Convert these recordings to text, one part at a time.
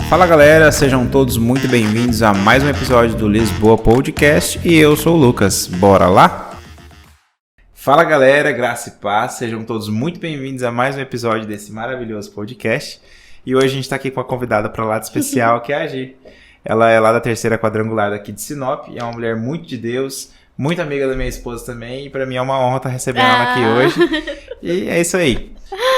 Fala galera, sejam todos muito bem-vindos a mais um episódio do Lisboa Podcast e eu sou o Lucas, bora lá? Fala galera, graça e paz, sejam todos muito bem-vindos a mais um episódio desse maravilhoso podcast e hoje a gente está aqui com uma convidada para lá de especial que é a Gi. Ela é lá da terceira quadrangular daqui de Sinop e é uma mulher muito de Deus, muito amiga da minha esposa também e para mim é uma honra estar recebendo ela aqui hoje e é isso aí.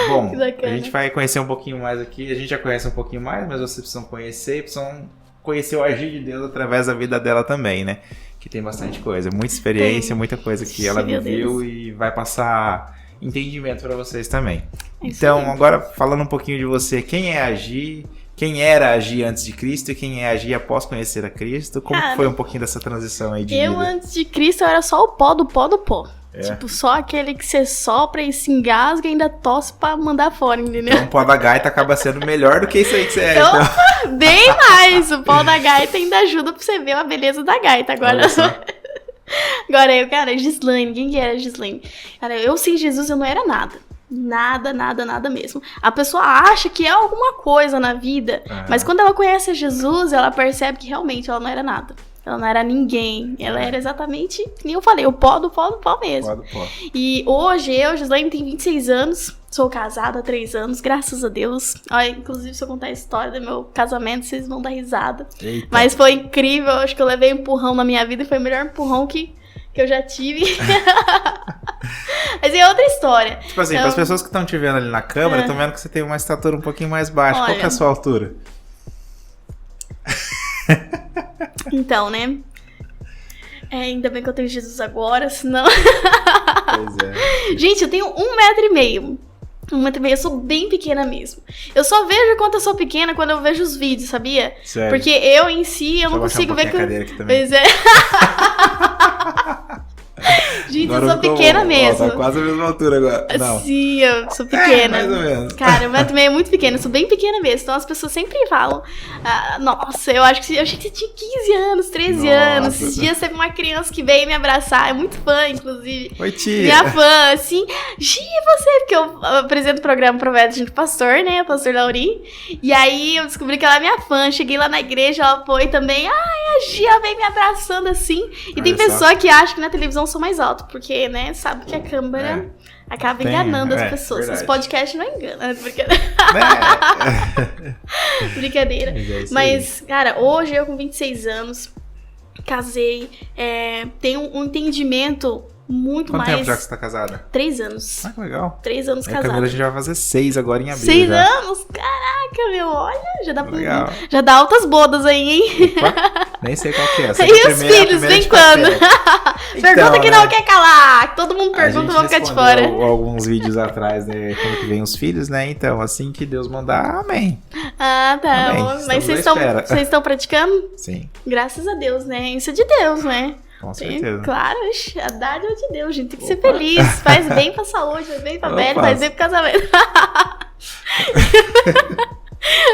Bom, a gente vai conhecer um pouquinho mais aqui, a gente já conhece um pouquinho mais, mas vocês precisam conhecer e precisam conhecer o agir de Deus através da vida dela também, né? Que tem bastante coisa, muita experiência, muita coisa que ela viveu e vai passar entendimento para vocês também. Então, agora falando um pouquinho de você, quem é a Gi, quem era a Gi antes de Cristo e quem é a Gi após conhecer a Cristo? Como foi um pouquinho dessa transição aí de vida? Eu antes de Cristo eu era só o pó do pó do pó. É. Tipo, só aquele que você sopra e se engasga e ainda tosse pra mandar fora, entendeu? Então o pó da gaita acaba sendo melhor do que isso aí que você é. Então, bem mais! O pó da gaita ainda ajuda pra você ver a beleza da gaita. Agora eu, cara, Gislaine, quem que era Gislaine? Cara, eu sem Jesus eu não era nada. Nada mesmo. A pessoa acha que é alguma coisa na vida, mas quando ela conhece Jesus, ela percebe que realmente ela não era nada. Ela não era ninguém. Ela era exatamente, como eu falei, o pó do pó mesmo. Pó do pó. E hoje eu, Gislaine, tenho 26 anos. Sou casada há 3 anos, graças a Deus. Olha, inclusive, se eu contar a história do meu casamento, vocês vão dar risada. Eita. Mas foi incrível. Acho que eu levei um empurrão na minha vida e foi o melhor empurrão que eu já tive. Mas é outra história. Tipo assim, para as pessoas que estão te vendo ali na câmera, estão vendo que você tem uma estatura um pouquinho mais baixa. Olha, qual que é a sua altura? Então, né? Ainda bem que eu tenho Jesus agora, senão... Pois é. Gente, eu tenho 1,5 m. 1,5 m, eu sou bem pequena mesmo. Eu só vejo quanto eu sou pequena quando eu vejo os vídeos, sabia? Sério? Porque eu em si, eu não consigo ver que... Aqui também. Pois é. Gente, eu sou pequena mesmo. Tá quase a mesma altura agora. Não. Sim, eu sou pequena. Mais ou menos. Cara, o 1,5 m é muito pequeno, eu sou bem pequena mesmo. Então as pessoas sempre falam, nossa, eu achei que você tinha 15 anos, 13 anos. Esses dias teve uma criança que veio me abraçar, é muito fã, inclusive. Oi, tia. Minha fã, assim, Gi, você, porque eu apresento o programa Provédio junto com o pastor, né, o pastor Lauri. E aí eu descobri que ela é minha fã, cheguei lá na igreja, ela foi também, a Gi, ela veio me abraçando assim. E tem pessoa que acha que na televisão eu sou mais alta, porque, né, sabe que a câmera acaba enganando as pessoas. Os podcasts não enganam, brincadeira. Mas, cara, hoje eu com 26 anos, casei, tenho um entendimento muito mais... Quanto tempo já que você tá casada? 3 anos. Ah, que legal. 3 anos casada. Camila, a gente vai fazer 6 agora em abril. 6 já. anos? Caraca, meu, olha, já dá dá altas bodas aí, hein? Opa, nem sei qual que é. E os filhos, vem quando? Pergunta que não quer calar. Todo mundo pergunta, vamos ficar de fora. Alguns vídeos atrás, né? Quando que vem os filhos, né? Então, assim que Deus mandar, amém. Ah, tá. Amém. Mas vocês estão praticando? Sim. Graças a Deus, né? Isso é de Deus, né? Com certeza. Claro, a dádiva de Deus, gente. Tem que ser feliz. Faz bem pra saúde, faz bem pra velho, faz bem pro casamento.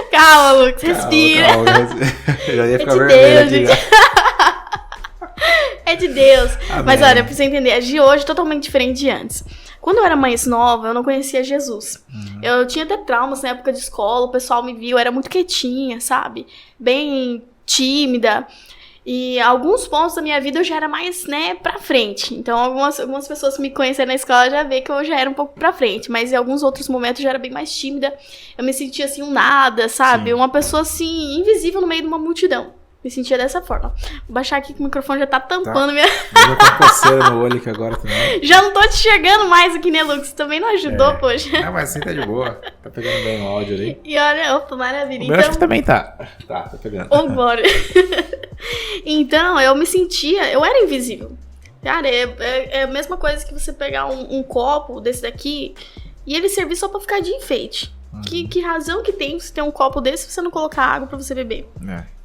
Calma, Lucas, respira. Calma. Já ia ficar de vermelho Deus, aqui, gente. É de Deus. Amém. Mas olha, pra você entender, a de hoje é totalmente diferente de antes. Quando eu era mais nova, eu não conhecia Jesus. Eu tinha até traumas na época de escola, o pessoal me viu, eu era muito quietinha, sabe? Bem tímida. E alguns pontos da minha vida eu já era mais, né, pra frente. Então, algumas pessoas que me conheceram na escola já vê que eu já era um pouco pra frente. Mas em alguns outros momentos eu já era bem mais tímida. Eu me sentia, assim, um nada, sabe? Sim. Uma pessoa, assim, invisível no meio de uma multidão. Me sentia dessa forma. Vou baixar aqui que o microfone já tá tampando minha... Eu já tô coceira no olho aqui agora também. Já não tô te enxergando mais aqui, né, Lucas? Também não ajudou, poxa. Não, mas assim tá de boa. Tá pegando bem o áudio ali. E olha, opa, maravilha. O meu acho que também tá. Tá pegando. Vambora. Então, eu me sentia... Eu era invisível. Cara, é a mesma coisa que você pegar um copo desse daqui e ele servir só pra ficar de enfeite. Que razão que tem você ter um copo desse se você não colocar água pra você beber?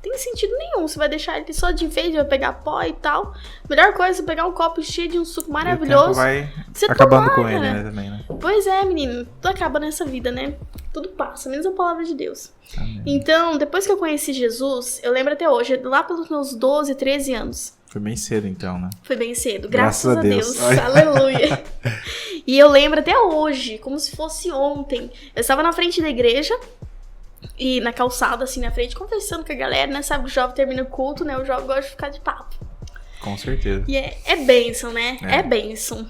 Tem sentido nenhum. Você vai deixar ele só de enfeite, vai pegar pó e tal. Melhor coisa é você pegar um copo cheio de um suco maravilhoso. O tempo vai você acabando tomar, com ele, né, também, né? Pois é, menino. Tudo acaba nessa vida, né? Tudo passa, menos a palavra de Deus. Amém. Então, depois que eu conheci Jesus, eu lembro até hoje, lá pelos meus 12, 13 anos. Foi bem cedo, então, né? Foi bem cedo, graças a Deus. Aleluia. E eu lembro até hoje, como se fosse ontem. Eu estava na frente da igreja e na calçada, assim, na frente, conversando com a galera, né? Sabe, o jovem termina o culto, né? O jovem gosta de ficar de papo. Com certeza. E é bênção, né? É bênção.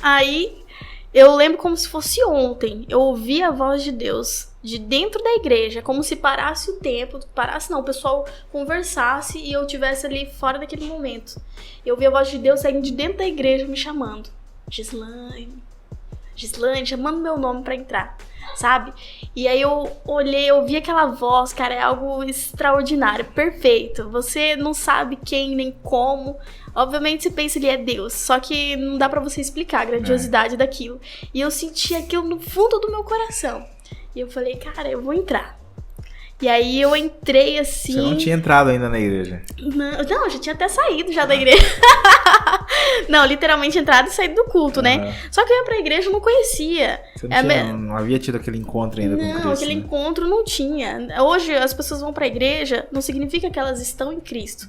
Aí, eu lembro como se fosse ontem. Eu ouvi a voz de Deus de dentro da igreja, como se parasse o tempo. Parasse não, o pessoal conversasse e eu estivesse ali fora daquele momento. Eu ouvi a voz de Deus saindo de dentro da igreja me chamando. Gislaine, chamando meu nome pra entrar, sabe? E aí eu olhei, eu vi aquela voz, cara, é algo extraordinário, perfeito. Você não sabe quem nem como. Obviamente você pensa que é Deus, só que não dá pra você explicar a grandiosidade daquilo. E eu senti aquilo no fundo do meu coração. E eu falei, cara, eu vou entrar. E aí eu entrei assim... Você não tinha entrado ainda na igreja? Não, eu já tinha até saído já da igreja. Não, literalmente entrado e saído do culto, né? Só que eu ia pra igreja e não conhecia. Você não havia tido aquele encontro ainda com Cristo? Não, aquele encontro não tinha. Hoje as pessoas vão pra igreja, não significa que elas estão em Cristo.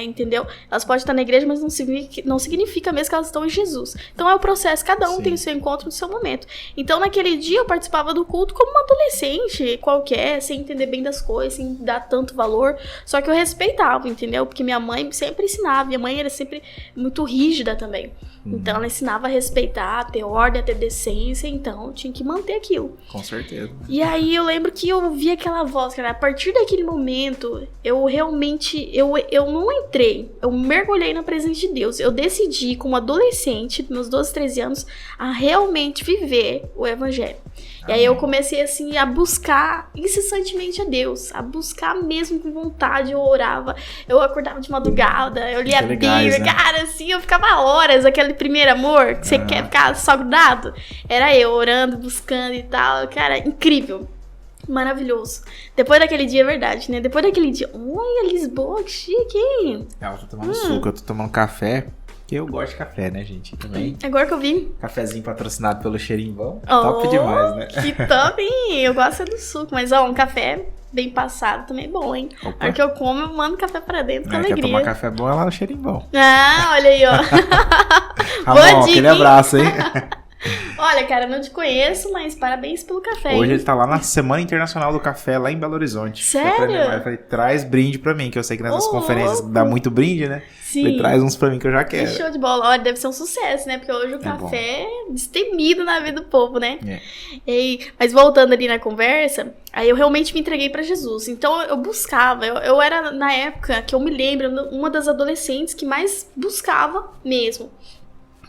Entendeu? Elas podem estar na igreja, mas não significa mesmo que elas estão em Jesus. Então é o processo, cada um tem o seu encontro no seu momento. Então naquele dia eu participava do culto como uma adolescente qualquer, sem entender bem das coisas, sem dar tanto valor. Só que eu respeitava, entendeu? Porque minha mãe sempre ensinava, minha mãe era sempre muito rígida também. Então ela ensinava a respeitar, a ter ordem, a ter decência, então eu tinha que manter aquilo. Com certeza. E aí eu lembro que eu ouvi aquela voz, cara, a partir daquele momento, eu realmente, eu não entrei, eu mergulhei na presença de Deus. Eu decidi, como adolescente, meus 12, 13 anos, a realmente viver o evangelho. E aí eu comecei, assim, a buscar incessantemente a Deus, a buscar mesmo com vontade. Eu orava, eu acordava de madrugada, eu lia a Bíblia, né? Cara, assim, eu ficava horas, aquele primeiro amor, que você quer ficar só grudado. Era eu orando, buscando e tal, cara, incrível. Maravilhoso. Depois daquele dia, é verdade, né? Depois daquele dia, olha, Lisboa, que chique, hein? Eu tô tomando suco, eu tô tomando café. Que eu gosto de café, né, gente? Também. Agora que eu vi. Cafezinho patrocinado pelo Cherimbão. Top demais, né? Que top, hein? Eu gosto do suco, mas ó, um café bem passado também é bom, hein? Opa. A hora que eu como, eu mando café pra dentro com alegria. Quer tomar café bom é lá no Cherimbão. Ah, olha aí, ó. Ramon, aquele abraço, hein? Olha, cara, eu não te conheço, mas parabéns pelo café. Hoje hein? ele tá lá na Semana Internacional do Café, lá em Belo Horizonte. Sério? Eu falei, traz brinde pra mim, que eu sei que nessas conferências dá muito brinde, né? Sim. Falei, traz uns pra mim que eu já quero. Que show de bola. Olha, deve ser um sucesso, né? Porque hoje o café é destemido na vida do povo, né? Mas voltando ali na conversa, aí eu realmente me entreguei pra Jesus. Então eu buscava, eu era, na época que eu me lembro, uma das adolescentes que mais buscava mesmo.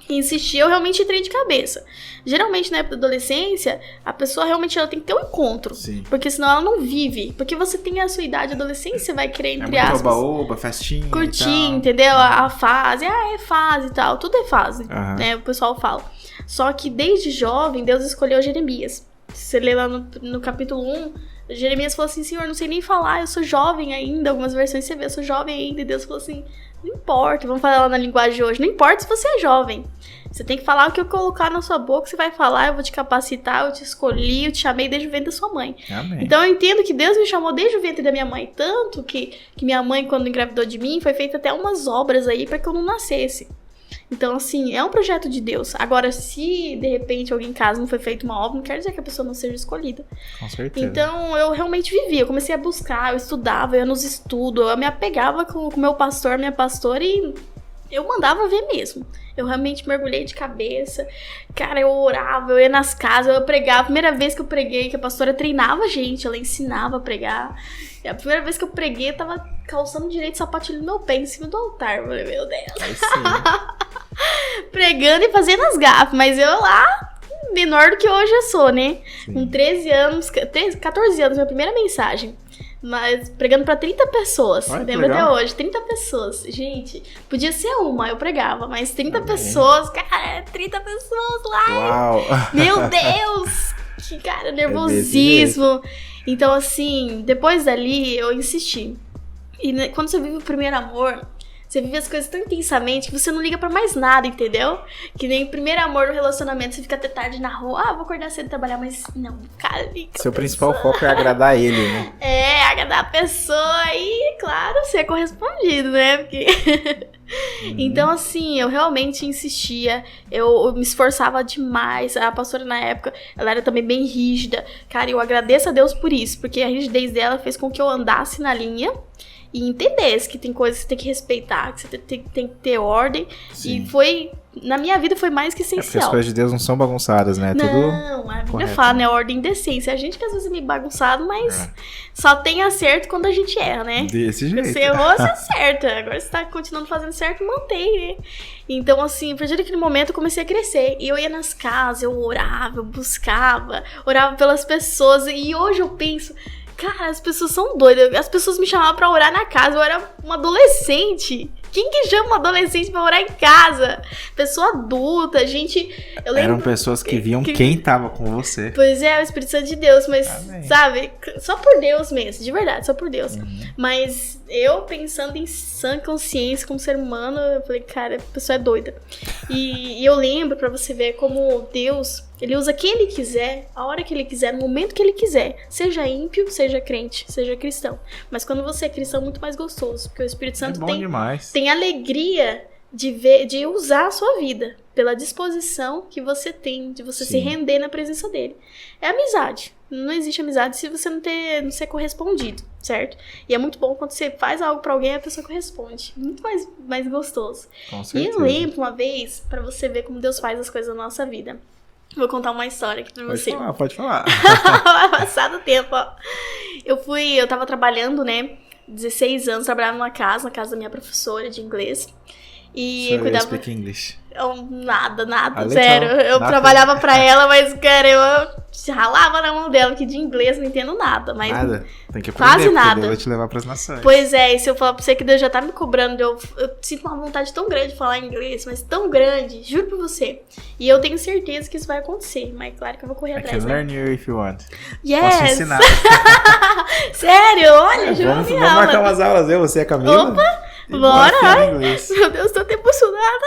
Insistir, eu realmente entrei de cabeça. Geralmente, na época da adolescência, a pessoa realmente ela tem que ter um encontro. Sim. Porque senão ela não vive. Porque você tem a sua idade adolescência, você vai querer, entre aspas... oba-oba, festinha curtir, entendeu? A fase. É fase e tal. Tudo é fase, né? O pessoal fala. Só que desde jovem, Deus escolheu Jeremias. Se você ler lá no capítulo 1... Jeremias falou assim, Senhor, não sei nem falar, eu sou jovem ainda. Algumas versões você vê, eu sou jovem ainda. E Deus falou assim, não importa, vamos falar lá na linguagem de hoje. Não importa se você é jovem. Você tem que falar o que eu colocar na sua boca, você vai falar, eu vou te capacitar, eu te escolhi, eu te chamei desde o ventre da sua mãe. Amém. Então eu entendo que Deus me chamou desde o ventre da minha mãe. Tanto que minha mãe, quando engravidou de mim, foi feita até umas obras aí pra que eu não nascesse. Então, assim, é um projeto de Deus. Agora, se de repente alguém em casa não foi feita uma obra, não quer dizer que a pessoa não seja escolhida. Com certeza. Então, eu realmente vivia. Eu comecei a buscar, eu estudava, eu ia nos estudos, eu me apegava com o meu pastor, minha pastora, e eu mandava ver mesmo. Eu realmente mergulhei de cabeça. Cara, eu orava, eu ia nas casas, eu pregava. A primeira vez que eu preguei, que a pastora treinava a gente, ela ensinava a pregar. E a primeira vez que eu preguei, eu tava calçando direito sapatilha no meu pé, em cima do altar. Eu falei, meu Deus. Aí sim. Pregando e fazendo as gafas, mas eu lá, menor do que hoje eu sou, né? Sim. Com 14 anos, minha primeira mensagem. Mas pregando pra 30 pessoas. Ai, lembro legal. até hoje, 30 pessoas. Gente, podia ser uma, eu pregava, mas 30 Amém. pessoas, cara, 30 pessoas lá. Uau. Meu Deus! Que, cara, nervosismo. Então, assim, depois dali, eu insisti. E quando você vive o primeiro amor, você vive as coisas tão intensamente que você não liga pra mais nada, entendeu? Que nem o primeiro amor no relacionamento, você fica até tarde na rua, vou acordar cedo e trabalhar, mas não, cara, liga. Seu principal foco é agradar ele, né? Agradar a pessoa e, claro, ser correspondido, né? Porque Então, assim, eu realmente insistia, eu me esforçava demais. A pastora, na época, ela era também bem rígida. Cara, eu agradeço a Deus por isso, porque a rigidez dela fez com que eu andasse na linha e entendesse que tem coisas que você tem que respeitar, que você tem que ter ordem. Sim. E foi, na minha vida, foi mais que Porque essencial. as coisas de Deus não são bagunçadas, né? Não, a Bíblia correto, fala, né? Ordem e decência. A gente que às vezes é meio bagunçado, mas só tem acerto quando a gente erra, né? Desse jeito. Você errou, você acerta. Agora você tá continuando fazendo certo, mantém, né? Então, assim, a partir daquele momento eu comecei a crescer. E eu ia nas casas, eu orava, eu buscava, orava pelas pessoas. E hoje eu penso, cara, as pessoas são doidas. As pessoas me chamavam pra orar na casa. Eu era uma adolescente. Quem que chama um adolescente pra orar em casa? Pessoa adulta, gente... Eu lembro, eram pessoas que viam quem tava com você. Pois é, o Espírito Santo de Deus, mas, Amém. sabe, só por Deus mesmo, de verdade, só por Deus. Mas eu pensando em sã consciência como ser humano, eu falei, cara, a pessoa é doida. E eu lembro, pra você ver como Deus, ele usa quem ele quiser, a hora que ele quiser, no momento que ele quiser. Seja ímpio, seja crente, seja cristão. Mas quando você é cristão, é muito mais gostoso, porque o Espírito Santo bom demais. tem alegria de usar a sua vida, pela disposição que você tem, de você se render na presença dele. É amizade. Não existe amizade se você não ser correspondido, certo? E é muito bom quando você faz algo pra alguém e a pessoa corresponde. Muito mais gostoso. Com certeza. E eu lembro uma vez, pra você ver como Deus faz as coisas na nossa vida. Vou contar uma história aqui pra você. Pode falar. Vai passar do tempo, ó. Eu tava trabalhando, né? 16 anos, trabalhava na casa da minha professora de inglês. E eu cuidava... speak English. Nada, zero. Sério. Eu trabalhava pra ela, mas, cara, eu ralava na mão dela, que de inglês não entendo nada. Mas Nada. Tem que aprender, quase nada. Deus vai te levar pras nações. Pois é, e se eu falar pra você que Deus já tá me cobrando, eu sinto uma vontade tão grande de falar inglês, mas tão grande, juro pra você. E eu tenho certeza que isso vai acontecer, mas claro que eu vou correr I atrás. can learn you if you want. Yes! Posso ensinar. Sério, olha, juro Vamos minha marcar aula. umas aulas, você e a Camila? Opa! E Bora! falar inglês. Meu Deus, tô até emocionada.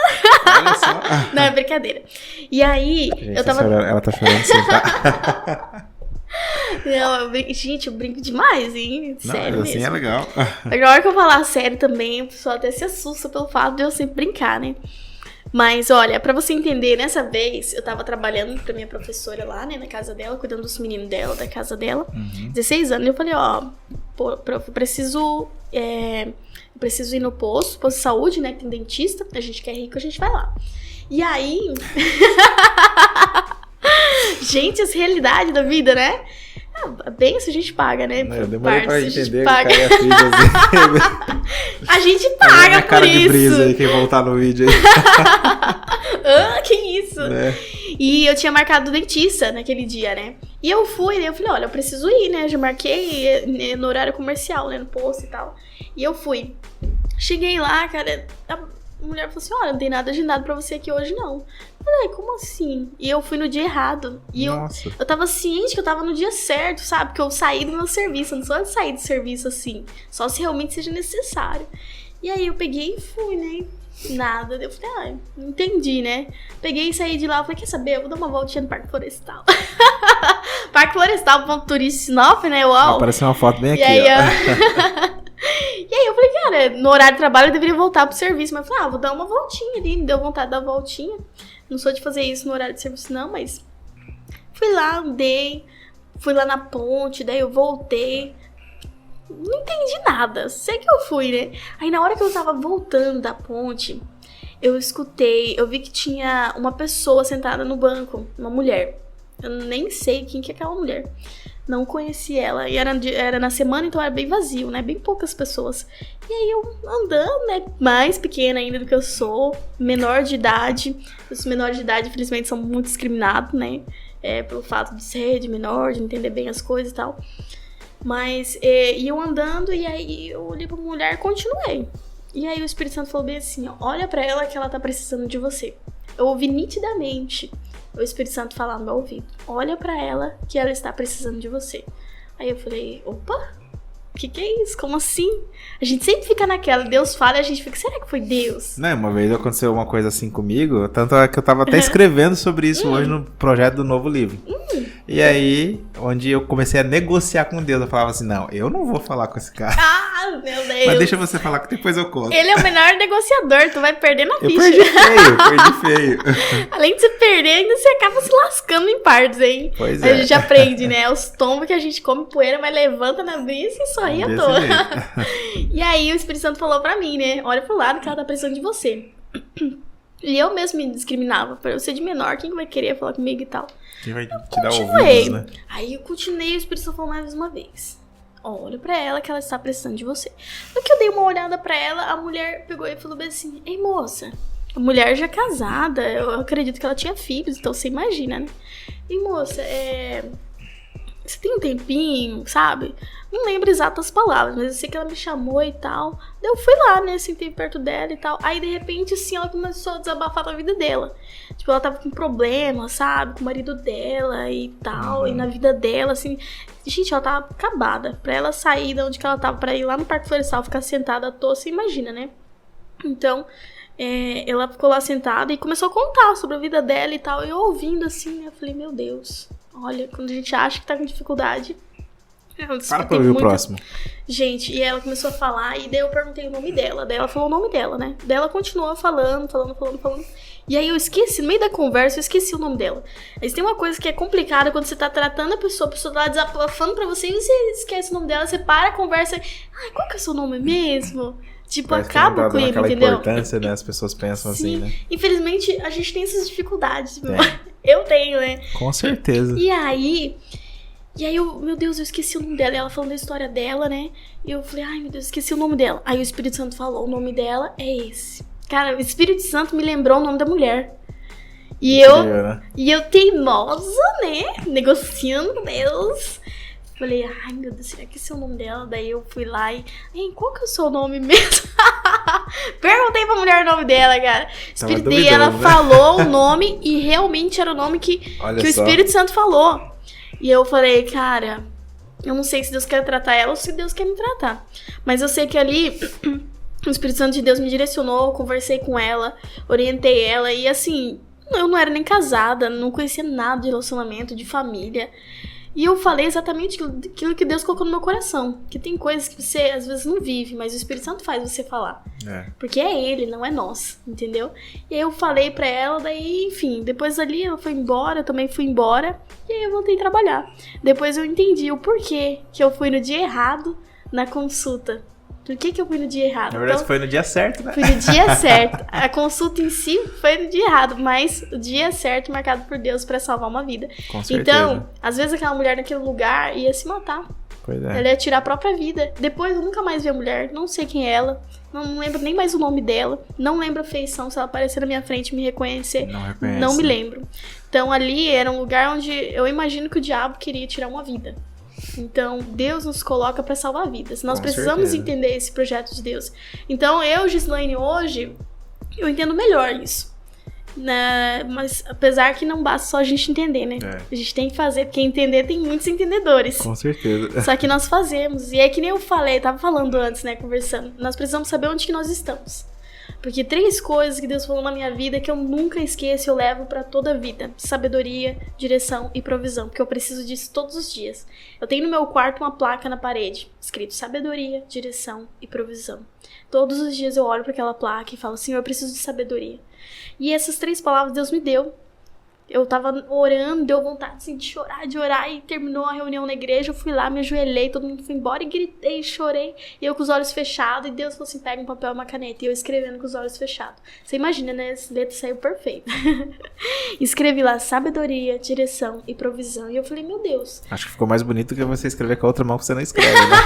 Olha só. Não, é brincadeira. E aí, Gente, eu tava... ela tá chorando sim, tá? Não, gente, eu brinco demais, hein? Sério assim mesmo. é legal. Na hora que eu falar sério também, o pessoal até se assusta pelo fato de eu sempre brincar, né? Mas, olha, pra você entender, nessa vez, eu tava trabalhando pra minha professora lá, né, na casa dela, cuidando dos meninos dela, da casa dela. 16 anos, e eu falei, ó, eu preciso ir no posto de saúde, né, que tem dentista, a gente que é rico, a gente vai lá. E aí... Gente, essa realidade da vida, né? Bem, se a gente paga, né? Eu demorei pra entender paga. que a filha assim. A gente paga por cara isso. de brisa aí, quem voltar no vídeo aí. Que isso? Né? E eu tinha marcado o dentista naquele dia, né? E eu fui, né? Eu falei, olha, eu preciso ir, né? Eu já marquei no horário comercial, né? No posto e tal. E eu fui. Cheguei lá, cara, a mulher falou assim, olha, não tem nada agendado pra você aqui hoje, não. Eu falei, como assim? E eu fui no dia errado. E eu tava ciente que eu tava no dia certo, sabe? Que eu saí do meu serviço. Eu não sou de sair do serviço assim. Só se realmente seja necessário. E aí eu peguei e fui, né? Nada. Eu falei, não entendi, né? Peguei e saí de lá. Eu falei, quer saber? Eu vou dar uma voltinha no Parque Florestal. Parque Florestal, ponto turístico Sinop, né? Uau! Apareceu uma foto bem aqui, aí, ó. E aí eu falei, cara, no horário de trabalho eu deveria voltar pro serviço. Mas eu falei, vou dar uma voltinha ali. Me deu vontade de dar uma voltinha. Não sou de fazer isso no horário de serviço, não, mas... Fui lá, andei. Fui lá na ponte, daí eu voltei. Não entendi nada. Sei que eu fui, né? Aí na hora que eu tava voltando da ponte, eu escutei, eu vi que tinha uma pessoa sentada no banco, uma mulher. Eu nem sei quem que é aquela mulher. Não conheci ela. E era na semana, então era bem vazio, né? Bem poucas pessoas. E aí eu andando, né? Mais pequena ainda do que eu sou. Menor de idade. Os menores de idade, infelizmente, são muito discriminados, né? Pelo fato de ser de menor, de entender bem as coisas e tal. Mas, e eu andando, e aí eu olhei pra mulher e continuei. E aí o Espírito Santo falou bem assim, ó, olha pra ela que ela tá precisando de você. Eu ouvi nitidamente o Espírito Santo falar no meu ouvido, olha pra ela que ela está precisando de você. Aí eu falei, opa, o que é isso? Como assim? A gente sempre fica naquela, Deus fala e a gente fica, será que foi Deus? Não, uma vez aconteceu uma coisa assim comigo, tanto é que eu tava até escrevendo sobre isso hoje no projeto do novo livro. E aí, onde eu comecei a negociar com Deus, eu falava assim, não, eu não vou falar com esse cara. Ah, meu Deus. Mas deixa você falar que depois eu conto. Ele é o melhor negociador, tu vai perder na Eu ficha. perdi feio. Além de você perder, ainda você acaba se lascando em partes, hein? Pois A é. gente aprende, né? Os tombos que a gente come poeira, mas levanta na brisa e sorri à Desse toa. jeito. E aí o Espírito Santo falou pra mim, né? Olha pro lado que ela tá precisando de você. E eu mesmo me discriminava. Pra eu ser de menor, quem vai querer falar comigo e tal? Quem vai te dar Continuei. ouvidos, né? Aí eu continuei, o Espírito Santo falou mais uma vez. Olha pra ela que ela está precisando de você. No que eu dei uma olhada pra ela, a mulher pegou e falou bem assim: ei, moça, a mulher já casada, eu acredito que ela tinha filhos, então você imagina, né? Ei, moça, você tem um tempinho, sabe? Não lembro exatas palavras, mas eu sei que ela me chamou e tal. Daí eu fui lá, né? Sentei perto dela e tal. Aí, de repente, assim, ela começou a desabafar da vida dela. Tipo, ela tava com problema, sabe? Com o marido dela e tal. E na vida dela, assim... Gente, ela tava acabada. Pra ela sair de onde que ela tava, pra ir lá no Parque Florestal, ficar sentada à toa, você imagina, né? Então... ela ficou lá sentada e começou a contar sobre a vida dela e tal. E eu ouvindo, assim, eu falei, meu Deus... Olha, quando a gente acha que tá com dificuldade... Para pra ouvir o próximo. Gente, e ela começou a falar, e daí eu perguntei o nome dela. Daí ela falou o nome dela, né? Daí ela continuou falando. E aí eu esqueci, no meio da conversa, eu esqueci o nome dela. Mas tem uma coisa que é complicada quando você tá tratando a pessoa tá lá desabafando pra você, e você esquece o nome dela, você para a conversa. Ai, qual que é o seu nome mesmo? Tipo, Parece acaba o clima, entendeu? Importância, né? As pessoas pensam Sim. assim, né? Infelizmente, a gente tem essas dificuldades. Eu tenho, né? Com certeza. E aí eu, meu Deus, eu esqueci o nome dela. E ela falando da história dela, né? E eu falei, ai meu Deus, esqueci o nome dela. Aí o Espírito Santo falou, o nome dela é esse. Cara, o Espírito Santo me lembrou o nome da mulher. E eu teimosa, né? Negociando com Deus. Falei, ai meu Deus, será que esse é o nome dela? Daí eu fui lá e, qual que é o seu nome mesmo? Perguntei pra mulher o nome dela, cara. Espírito, e ela falou o nome e realmente era o nome que o Espírito Santo falou. E eu falei, cara, eu não sei se Deus quer tratar ela ou se Deus quer me tratar. Mas eu sei que ali o Espírito Santo de Deus me direcionou, conversei com ela, orientei ela. E assim, eu não era nem casada, não conhecia nada de relacionamento, de família. E eu falei exatamente aquilo que Deus colocou no meu coração. Que tem coisas que você, às vezes, não vive, mas o Espírito Santo faz você falar. Porque é Ele, não é nós, entendeu? E aí eu falei pra ela, daí, enfim, depois ali ela foi embora, eu também fui embora. E aí eu voltei a trabalhar. Depois eu entendi o porquê que eu fui no dia errado na consulta. Por que eu fui no dia errado? Na verdade, foi no dia certo, né? Fui no dia certo. A consulta em si foi no dia errado, mas o dia certo marcado por Deus pra salvar uma vida. Com certeza. Então, às vezes aquela mulher naquele lugar ia se matar. Pois é. Ela ia tirar a própria vida. Depois eu nunca mais vi a mulher, não sei quem é ela, não lembro nem mais o nome dela, não lembro a feição, se ela aparecer na minha frente e me reconhecer, não me lembro. Então ali era um lugar onde eu imagino que o diabo queria tirar uma vida. Então, Deus nos coloca para salvar vidas. Nós precisamos entender esse projeto de Deus. Então, eu, Gislaine, hoje, eu entendo melhor isso. Mas, apesar que não basta só a gente entender, né? A gente tem que fazer, porque entender tem muitos entendedores. Com certeza. Só que nós fazemos. E é que nem eu falei, tava falando antes, né, conversando. Nós precisamos saber onde que nós estamos. Porque 3 coisas que Deus falou na minha vida que eu nunca esqueço, eu levo pra toda a vida. Sabedoria, direção e provisão. Porque eu preciso disso todos os dias. Eu tenho no meu quarto uma placa na parede, escrito sabedoria, direção e provisão. Todos os dias eu olho pra aquela placa e falo, Senhor, eu preciso de sabedoria. E essas 3 palavras Deus me deu. Eu tava orando, deu vontade assim, de orar, e terminou a reunião na igreja, eu fui lá, me ajoelhei, todo mundo foi embora e gritei, chorei, e eu com os olhos fechados, e Deus falou assim, pega um papel e uma caneta, e eu escrevendo com os olhos fechados. Você imagina, né, essa letra saiu perfeita. Escrevi lá, sabedoria, direção e provisão, e eu falei, meu Deus. Acho que ficou mais bonito que você escrever com a outra mão que você não escreve, né?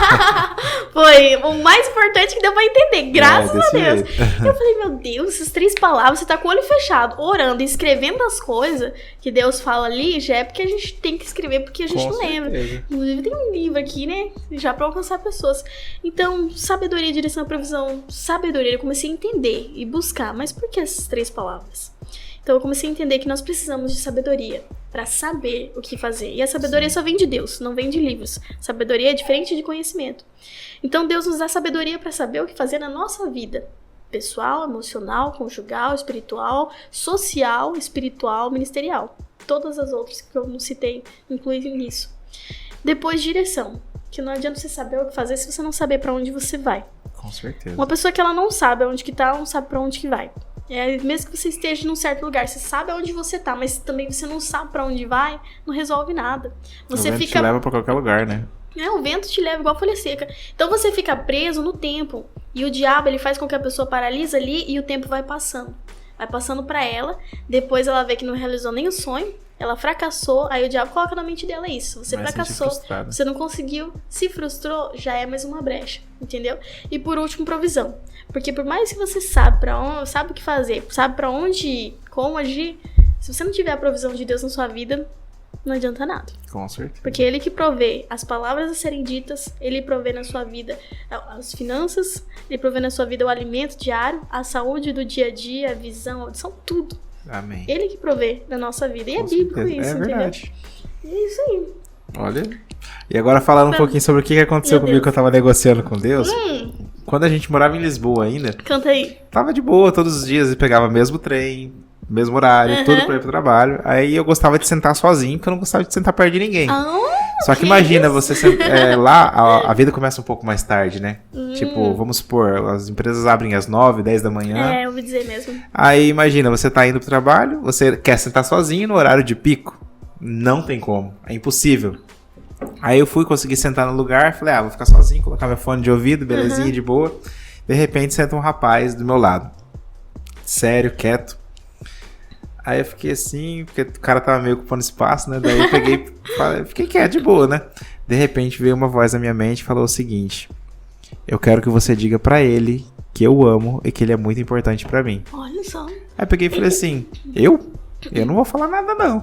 Foi o mais importante que deu pra entender, graças a Deus. Eu falei, meu Deus, essas 3 palavras, você tá com o olho fechado, orando e escrevendo as coisas que Deus fala ali, já é porque a gente tem que escrever, porque a gente não lembra. Inclusive tem um livro aqui, né, já pra alcançar pessoas. Então, sabedoria, direção e provisão. Sabedoria, eu comecei a entender e buscar, mas por que essas 3 palavras? Então eu comecei a entender que nós precisamos de sabedoria pra saber o que fazer. E a sabedoria só vem de Deus, não vem de livros. Sabedoria é diferente de conhecimento. Então Deus nos dá sabedoria pra saber o que fazer na nossa vida. Pessoal, emocional, conjugal, espiritual, social, espiritual, ministerial. todas as outras que eu não citei incluem nisso. Depois, direção. Que não adianta você saber o que fazer se você não saber pra onde você vai. Com certeza. Uma pessoa que ela não sabe onde que tá, ela não sabe pra onde que vai. Mesmo que você esteja num certo lugar, você sabe onde você tá, mas também você não sabe pra onde vai, não resolve nada. Você o vento te leva pra qualquer lugar, né? O vento te leva igual folha seca. Então você fica preso no tempo. E o diabo, ele faz com que a pessoa paralisa ali e o tempo vai passando. Vai passando pra ela, depois ela vê que não realizou nem o sonho, ela fracassou, aí o diabo coloca na mente dela isso. Você fracassou, você não conseguiu, se frustrou, já é mais uma brecha, entendeu? E por último, provisão. Porque por mais que você sabe o que fazer, sabe pra onde ir, como agir, se você não tiver a provisão de Deus na sua vida, não adianta nada. Com certeza. Porque ele que provê as palavras a serem ditas, ele provê na sua vida as finanças, ele provê na sua vida o alimento diário, a saúde do dia a dia, a visão, a audição, tudo. Amém. Ele que provê na nossa vida. E Com é bíblico certeza. isso, É verdade. entendeu? É isso aí. Olha. E agora falando um pouquinho sobre o que aconteceu comigo que eu tava negociando com Deus. Quando a gente morava em Lisboa ainda. Canta aí. Tava de boa todos os dias e pegava o mesmo trem, mesmo horário, tudo pra ir pro trabalho. Aí eu gostava de sentar sozinho, porque eu não gostava de sentar perto de ninguém. Só que imagina, você lá, a vida começa um pouco mais tarde, né? Tipo, vamos supor, as empresas abrem às 9, 10 da manhã. Eu ouvi dizer mesmo. Aí imagina, você tá indo pro trabalho, você quer sentar sozinho no horário de pico. Não tem como, é impossível. Aí eu consegui sentar no lugar, falei, vou ficar sozinho, colocar meu fone de ouvido, belezinha, de boa. De repente senta um rapaz do meu lado. Sério, quieto. Aí eu fiquei assim, porque o cara tava meio ocupando espaço, né? Daí eu fiquei quieto, de boa, né? De repente veio uma voz na minha mente e falou o seguinte: eu quero que você diga pra ele que eu amo e que ele é muito importante pra mim. Olha só. Aí eu peguei e falei assim, eu não vou falar nada não.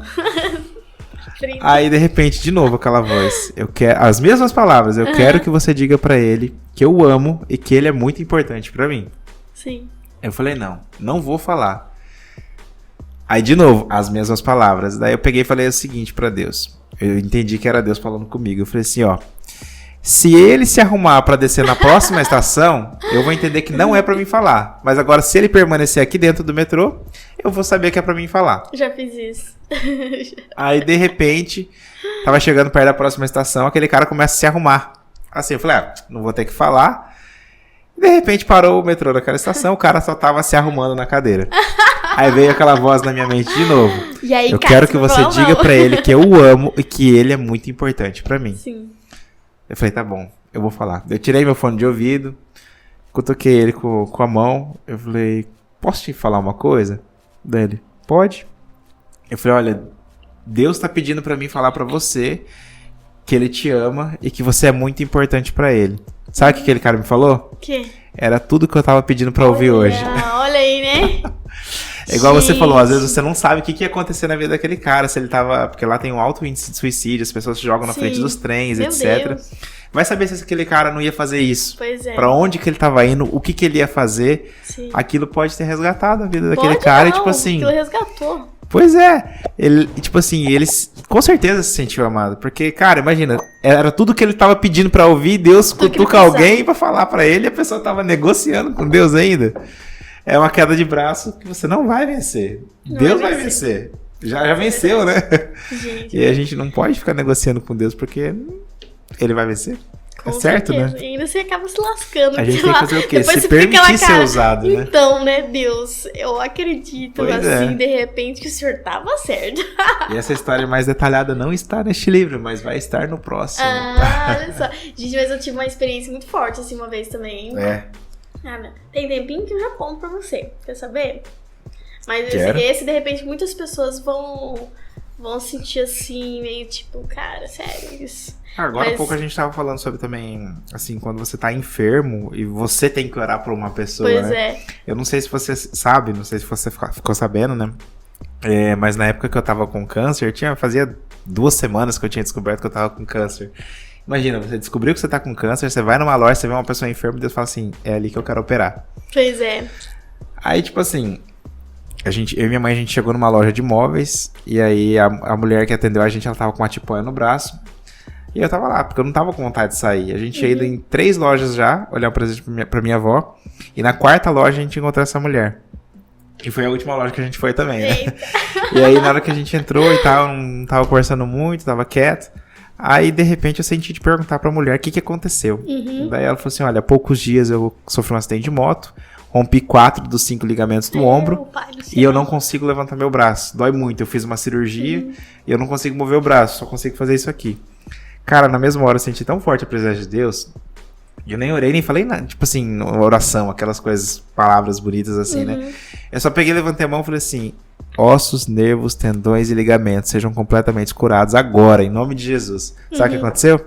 Aí de repente, de novo aquela voz, as mesmas palavras, eu quero que você diga pra ele que eu amo e que ele é muito importante pra mim. Sim. Eu falei, não vou falar. Aí, de novo, as mesmas palavras. Daí eu peguei e falei o seguinte pra Deus. Eu entendi que era Deus falando comigo. Eu falei assim, se ele se arrumar pra descer na próxima estação, eu vou entender que não é pra mim falar. Mas agora, se ele permanecer aqui dentro do metrô, eu vou saber que é pra mim falar. Já fiz isso. Aí, de repente, tava chegando perto da próxima estação, aquele cara começa a se arrumar. Assim, eu falei, não vou ter que falar. E, de repente, parou o metrô naquela estação, o cara só tava se arrumando na cadeira. Aí veio aquela voz na minha mente de novo. E aí, eu quero que você diga pra ele que eu o amo e que ele é muito importante pra mim. Sim. Eu falei, tá bom, eu vou falar. Eu tirei meu fone de ouvido, cutuquei ele com a mão. Eu falei, posso te falar uma coisa? Dele, pode. Eu falei, olha, Deus tá pedindo pra mim falar pra você que ele te ama e que você é muito importante pra ele. Sabe o que aquele cara me falou? O quê? Era tudo que eu tava pedindo pra ouvir hoje. Olha aí, né? É igual você falou, às vezes você não sabe o que ia acontecer na vida daquele cara, se ele tava... Porque lá tem um alto índice de suicídio, as pessoas se jogam na frente dos trens, Meu etc. Deus. Vai saber se aquele cara não ia fazer isso. Pois é. Pra onde que ele tava indo, o que ele ia fazer. Sim. Aquilo pode ter resgatado a vida daquele cara. E tipo assim... Aquilo resgatou. Pois é. Ele, tipo assim, ele com certeza se sentiu amado. Porque, cara, imagina, era tudo que ele tava pedindo pra ouvir, Deus cutuca alguém pra falar pra ele e a pessoa tava negociando com Deus ainda. É uma queda de braço que você não vai vencer. Deus vai vencer. Já venceu, né? Gente, E a gente não pode ficar negociando com Deus porque ele vai vencer. É certo, certeza. né? E ainda você acaba se lascando. A gente sei tem lá. que fazer o quê? Depois Se você fica aquela permitir ser cara, usado, né? Então, né, Deus, eu acredito, Pois assim, é. de repente, que o senhor tava certo. E essa história mais detalhada não está neste livro, mas vai estar no próximo. Olha só. Gente, mas eu tive uma experiência muito forte, assim, uma vez também. É. Tem tempinho que eu já conto pra você. Quer saber? Mas Quero. esse, de repente, muitas pessoas vão sentir assim, meio tipo, cara, sério, isso. Agora há pouco a gente tava falando sobre também, assim, quando você tá enfermo e você tem que orar por uma pessoa, Pois né? é. Eu não sei se você sabe, não sei se você ficou sabendo, né? Mas na época que eu tava com câncer, fazia 2 semanas que eu tinha descoberto que eu tava com câncer. Imagina, você descobriu que você tá com câncer, você vai numa loja, você vê uma pessoa enferma e Deus fala assim, é ali que eu quero operar. Pois é. Aí, tipo assim, eu e minha mãe, a gente chegou numa loja de móveis, e aí a mulher que atendeu a gente, ela tava com uma tipóia no braço, e eu tava lá, porque eu não tava com vontade de sair. A gente tinha ido em 3 lojas já, olhar um presente pra minha avó, e na 4ª loja a gente encontrou essa mulher. E foi a última loja que a gente foi também, né? Eita. E aí, na hora que a gente entrou e tal, não tava conversando muito, tava quieto. Aí, de repente, eu senti de perguntar pra mulher o que aconteceu. Daí ela falou assim, olha, há poucos dias eu sofri um acidente de moto, rompi 4 dos 5 ligamentos do ombro e eu não consigo levantar meu braço. Dói muito, eu fiz uma cirurgia e eu não consigo mover o braço, só consigo fazer isso aqui. Cara, na mesma hora eu senti tão forte a presença de Deus, eu nem orei, nem falei nada, tipo assim, oração, aquelas coisas, palavras bonitas assim, né? Eu só peguei, levantei a mão e falei assim, ossos, nervos, tendões e ligamentos sejam completamente curados agora, em nome de Jesus. Sabe o que aconteceu?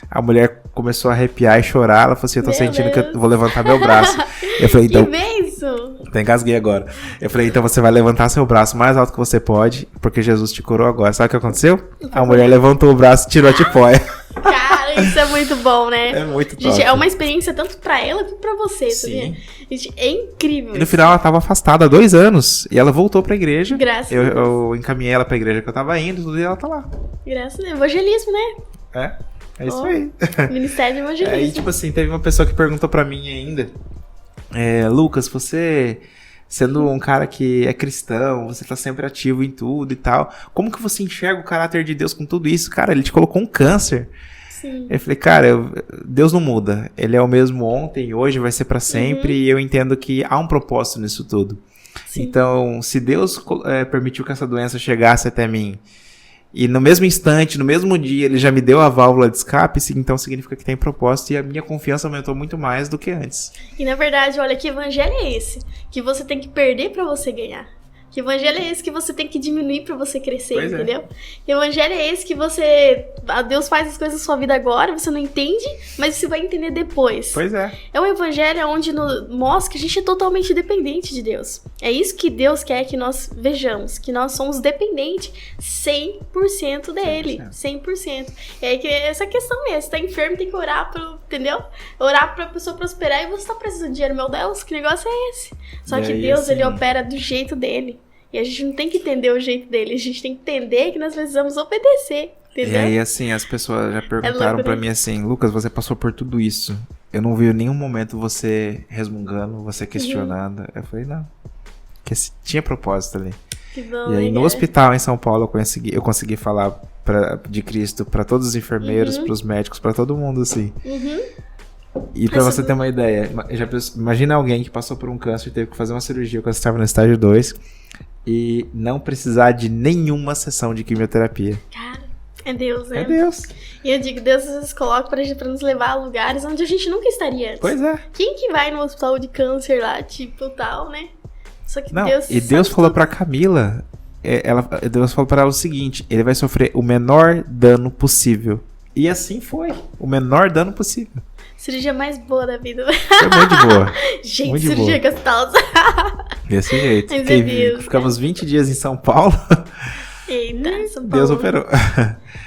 A mulher começou a arrepiar e chorar, ela falou assim, eu tô sentindo que eu vou levantar meu braço. Eu falei, então... Que benção! Até engasguei agora. Eu falei, então você vai levantar seu braço mais alto que você pode, porque Jesus te curou agora. Sabe o que aconteceu? A mulher levantou o braço e tirou a tipóia. Cara, isso é muito bom, né? É muito top. Gente, é uma experiência tanto pra ela quanto pra você, Sim. sabia? Gente, é incrível. E no final ela tava afastada há 2 anos. E ela voltou pra igreja. Graças a Deus. Eu encaminhei ela pra igreja que eu tava indo, tudo, e ela tá lá. Graças a Deus. Evangelismo, né? É isso aí. Ministério de evangelismo. Aí, tipo assim, teve uma pessoa que perguntou pra mim ainda, Lucas, você, sendo um cara que é cristão, você tá sempre ativo em tudo e tal, como que você enxerga o caráter de Deus com tudo isso? Cara, ele te colocou um câncer. Sim. Eu falei, cara, Deus não muda. Ele é o mesmo ontem e hoje, vai ser pra sempre, e eu entendo que há um propósito nisso tudo. Sim. Então, se Deus permitiu que essa doença chegasse até mim, e no mesmo instante, no mesmo dia, ele já me deu a válvula de escape, então significa que tem propósito, e a minha confiança aumentou muito mais do que antes. E na verdade, olha, que evangelho é esse? Que você tem que perder pra você ganhar. Que evangelho é esse que você tem que diminuir pra você crescer, Pois entendeu? Que evangelho é esse que você... Deus faz as coisas na sua vida agora, você não entende, mas você vai entender depois. Pois é. É um evangelho onde mostra que a gente é totalmente dependente de Deus. É isso que Deus quer que nós vejamos, que nós somos dependentes 100% dele. 100%. E aí que essa questão mesmo, você tá enfermo, tem que orar entendeu? Orar pra pessoa prosperar e você tá precisando de dinheiro, meu Deus, que negócio é esse? Só E que aí, Deus, assim, ele opera do jeito dele. E a gente não tem que entender o jeito dele, a gente tem que entender que nós precisamos obedecer, entendeu? E aí, assim, as pessoas já perguntaram louco, pra né? mim assim, Lucas, você passou por tudo isso. Eu não vi em nenhum momento você resmungando, você questionando. Eu falei, não. Porque tinha propósito ali. Que bom, E aí, né, no cara? hospital em São Paulo, eu consegui falar de Cristo pra todos os enfermeiros, pros médicos, pra todo mundo, assim. E pra você ter uma ideia, imagina alguém que passou por um câncer e teve que fazer uma cirurgia quando você estava no estágio 2 e não precisar de nenhuma sessão de quimioterapia. Cara, é Deus, né? É Deus. E eu digo, Deus às vezes coloca pra nos levar a lugares onde a gente nunca estaria antes. Pois é. Quem que vai no hospital de câncer lá, tipo, tal, né? Só que Não, Deus... e Deus sabe falou tudo. pra Camila, Deus falou pra ela o seguinte, ele vai sofrer o menor dano possível. E assim foi, o menor dano possível. Cirurgia mais boa da vida. Foi muito de boa. Gente, Muito de cirurgia boa. gostosa. Desse jeito. Mas é Deus. Ficamos 20 dias em São Paulo, Eita, São Paulo. Deus operou.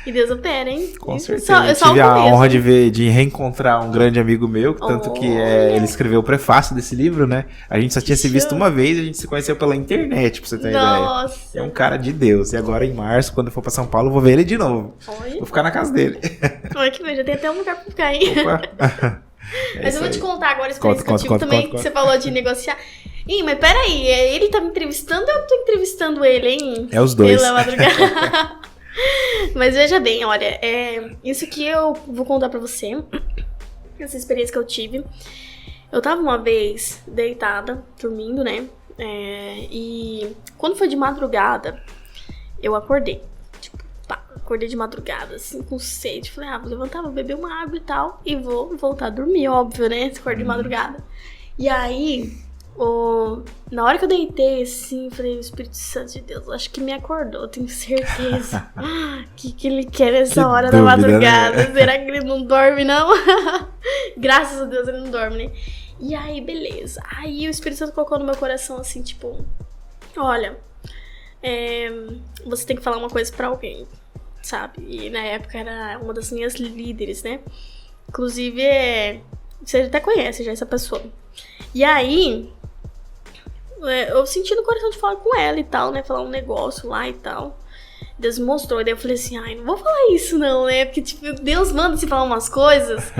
E Deus opera, hein? Com Isso certeza. Eu só tive o a começo. honra de reencontrar um grande amigo meu, tanto que ele escreveu o prefácio desse livro, né? A gente só tinha se visto uma vez, a gente se conheceu pela internet, pra você ter uma ideia. Nossa. É um cara de Deus. E agora, em março, quando eu for pra São Paulo, eu vou ver ele de novo. Olha. Vou ficar na casa dele. Olha que bem, já tem até um lugar pra ficar, hein? Opa. Mas eu vou te contar agora a experiência que eu tive Conta, também, conta. que você falou de negociar. Ih, mas peraí, ele tá me entrevistando ou eu tô entrevistando ele, hein? É os dois. Pela madrugada. Mas veja bem, olha, isso que eu vou contar pra você, essa experiência que eu tive. Eu tava uma vez deitada, dormindo, né? E quando foi de madrugada, eu acordei. Tipo, acordei de madrugada, assim, com sede. Falei, vou levantar, vou beber uma água e tal. E vou voltar a dormir, óbvio, né? Se acordei de madrugada. E aí, na hora que eu deitei, assim, falei, o Espírito Santo de Deus, acho que me acordou, eu tenho certeza. que ele quer nessa Que hora dúvida, da madrugada? né? Será que ele não dorme, não? Graças a Deus ele não dorme, né? E aí, beleza. Aí o Espírito Santo colocou no meu coração, assim, tipo, olha, você tem que falar uma coisa pra alguém, sabe? E na época era uma das minhas líderes, né? Inclusive, você até conhece já essa pessoa. E aí, eu senti no coração de falar com ela e tal, né? Falar um negócio lá e tal. Deus me mostrou, e daí eu falei assim, não vou falar isso não, né? Porque, tipo, Deus manda você falar umas coisas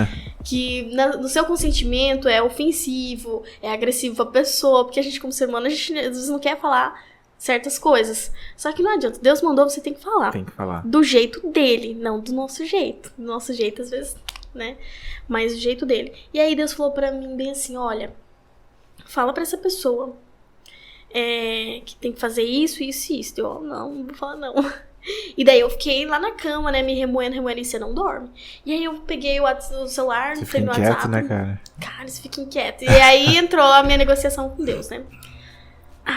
que no seu consentimento é ofensivo, é agressivo pra pessoa, porque a gente, como ser humano, a gente às vezes não quer falar certas coisas. Só que não adianta, Deus mandou, você tem que falar. Tem que falar. Do jeito dele, não do nosso jeito. Do nosso jeito, às vezes, né? Mas do jeito dele. E aí Deus falou pra mim bem assim, olha, fala pra essa pessoa que tem que fazer isso, isso e isso. Eu, não vou falar não. E daí eu fiquei lá na cama, né, me remoendo, e você não dorme. E aí eu peguei o celular, Você fica no inquieto, WhatsApp. né, cara? Cara, você fica inquieto. E aí entrou a minha negociação com Deus, né?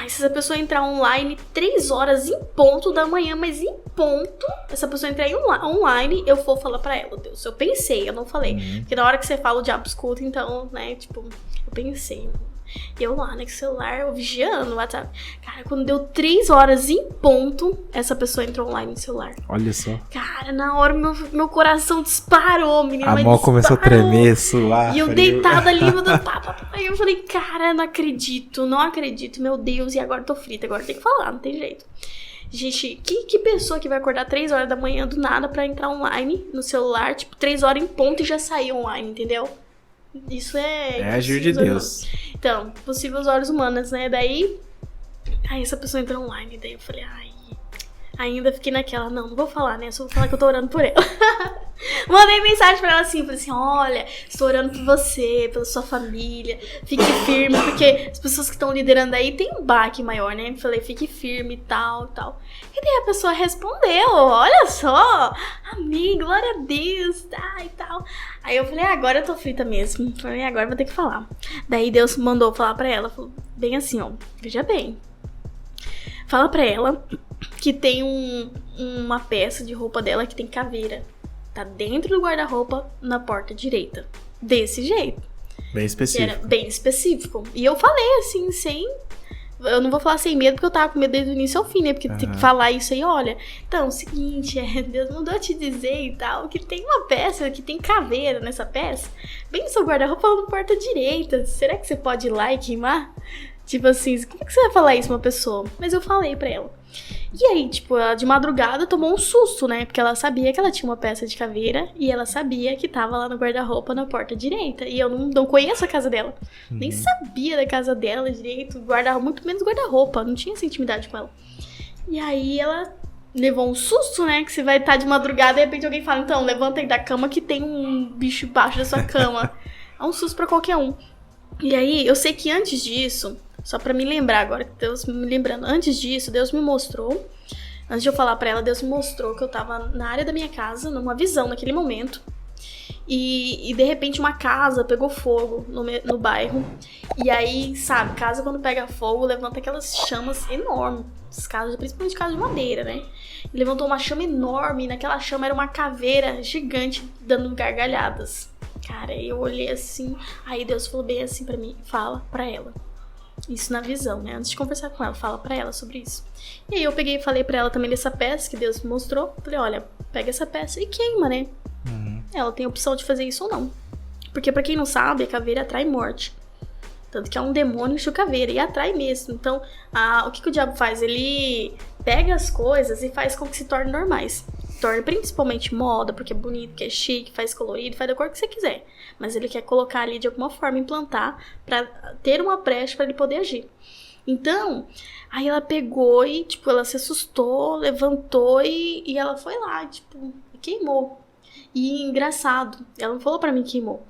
Se essa pessoa entrar online 3 horas em ponto da manhã, mas em ponto, essa pessoa entrar online, eu vou falar pra ela, Deus. Eu pensei, eu não falei. Porque na hora que você fala, o diabo escuta, então, né, tipo, eu pensei. E eu lá, né, com o celular, eu vigiando o WhatsApp. Cara, quando deu 3 horas em ponto, essa pessoa entrou online no celular. Olha só. Cara, na hora meu coração disparou, menina. A mão começou a tremer, suar. E eu deitada ali, aí eu falei, cara, não acredito, meu Deus, e agora eu tô frita, agora tem que falar, não tem jeito. Gente, que pessoa que vai acordar 3 horas da manhã do nada pra entrar online no celular, tipo, 3 horas em ponto e já sair online, entendeu? Isso é agir de Deus. Então, possível aos olhos humanos, né? Daí, aí essa pessoa entrou online, daí eu falei, ainda fiquei naquela, não vou falar, né? Só vou falar que eu tô orando por ela. Mandei mensagem pra ela assim, falei assim, olha, estou orando por você, pela sua família, fique firme, porque as pessoas que estão liderando aí tem um baque maior, né? Falei, fique firme e tal. E daí a pessoa respondeu, olha só, amém, glória a Deus, tá, e tal. Aí eu falei, agora eu tô frita mesmo, falei, agora eu vou ter que falar. Daí Deus mandou falar pra ela, falou, bem assim, ó, veja bem, fala pra ela que tem uma peça de roupa dela que tem caveira. Tá dentro do guarda-roupa, na porta direita. Desse jeito. Bem específico. Era bem específico. E eu falei assim, eu não vou falar sem medo, porque eu tava com medo desde o início ao fim, né? Porque tem que falar isso aí, olha. Então, é o seguinte, Deus mandou te dizer e tal, que tem uma peça, que tem caveira nessa peça. Bem no seu guarda-roupa, na porta direita. Será que você pode ir lá e queimar? Tipo assim, como é que você vai falar isso pra uma pessoa? Mas eu falei pra ela. E aí, tipo, ela de madrugada tomou um susto, né? Porque ela sabia que ela tinha uma peça de caveira e ela sabia que tava lá no guarda-roupa na porta direita. E eu não conheço a casa dela. Nem sabia da casa dela direito, guarda-roupa, muito menos guarda-roupa. Não tinha essa intimidade com ela. E aí ela levou um susto, né? Que você vai estar de madrugada e de repente alguém fala, então, levanta aí da cama que tem um bicho embaixo da sua cama. É um susto pra qualquer um. E aí, eu sei que antes disso... Só pra me lembrar agora, que Deus me lembrando. Antes disso, Deus me mostrou. Antes de eu falar pra ela, Deus me mostrou que eu tava na área da minha casa, numa visão naquele momento. E de repente uma casa pegou fogo no bairro. E aí, sabe, casa quando pega fogo, levanta aquelas chamas enormes. Principalmente casa de madeira, né? E levantou uma chama enorme, e naquela chama era uma caveira gigante dando gargalhadas. Cara, eu olhei assim, aí Deus falou bem assim pra mim, fala pra ela. Isso na visão, né? Antes de conversar com ela, fala pra ela sobre isso. E aí eu peguei e falei pra ela também dessa peça que Deus me mostrou. Falei, olha, pega essa peça e queima, né? Ela tem a opção de fazer isso ou não. Porque pra quem não sabe, a caveira atrai morte. Tanto que é um demônio de caveira e atrai mesmo. Então, o que o diabo faz? Ele pega as coisas e faz com que se tornem normais. Torna principalmente moda, porque é bonito, porque é chique, faz colorido, faz da cor que você quiser. Mas ele quer colocar ali de alguma forma, implantar, pra ter uma brecha pra ele poder agir. Então, aí ela pegou e, tipo, ela se assustou, levantou e ela foi lá, tipo, queimou. E engraçado, ela não falou pra mim que queimou.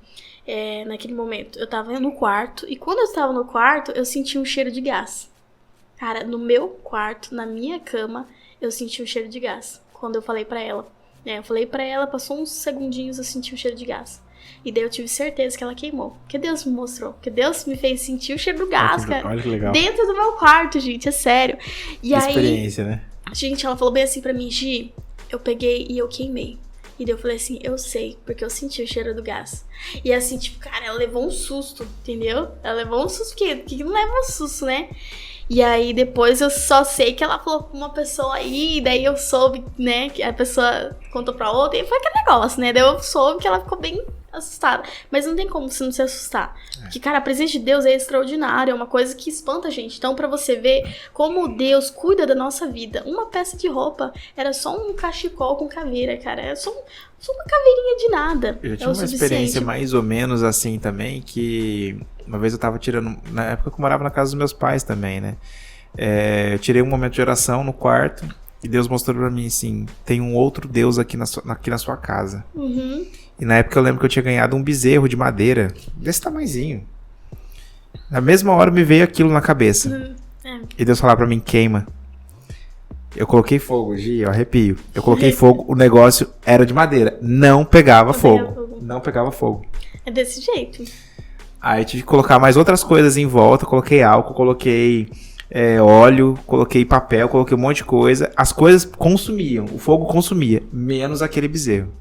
Naquele momento, eu tava no quarto, e quando eu estava no quarto, eu senti um cheiro de gás. Cara, no meu quarto, na minha cama, eu senti um cheiro de gás. Quando eu falei pra ela. Eu falei pra ela, passou uns segundinhos, eu senti um cheiro de gás. E daí eu tive certeza que ela queimou. Porque Deus me mostrou. Porque Deus me fez sentir o cheiro do gás, cara. Olha que legal. Dentro do meu quarto, gente, é sério. E aí, experiência, né? Gente, ela falou bem assim pra mim, Gi, eu peguei e eu queimei. E daí eu falei assim, eu sei, porque eu senti o cheiro do gás. E assim, tipo, cara, ela levou um susto, entendeu? Ela levou um susto, porque não leva um susto, né? E aí depois eu só sei que ela falou com uma pessoa aí, daí eu soube, né, que a pessoa contou pra outra, e foi aquele negócio, né? Daí eu soube que ela ficou bem assustada. Mas não tem como você não se assustar. Porque, cara, a presença de Deus é extraordinária, é uma coisa que espanta a gente. Então, pra você ver como Deus cuida da nossa vida, uma peça de roupa era só um cachecol com caveira, cara. Era só uma caveirinha de nada. Eu já tinha uma experiência mais ou menos assim também, que uma vez eu tava tirando, na época que eu morava na casa dos meus pais também, né? Eu tirei um momento de oração no quarto e Deus mostrou pra mim assim, tem um outro Deus aqui na sua casa. E na época eu lembro que eu tinha ganhado um bezerro de madeira, desse tamanhozinho. Na mesma hora me veio aquilo na cabeça. E Deus falava pra mim, queima. Eu coloquei fogo, Gi, eu arrepio. Eu coloquei fogo, o negócio era de madeira. Não pegava fogo. Não pegava fogo. É desse jeito. Aí tive que colocar mais outras coisas em volta. Coloquei álcool, coloquei óleo, coloquei papel, coloquei um monte de coisa. As coisas consumiam, o fogo consumia, menos aquele bezerro.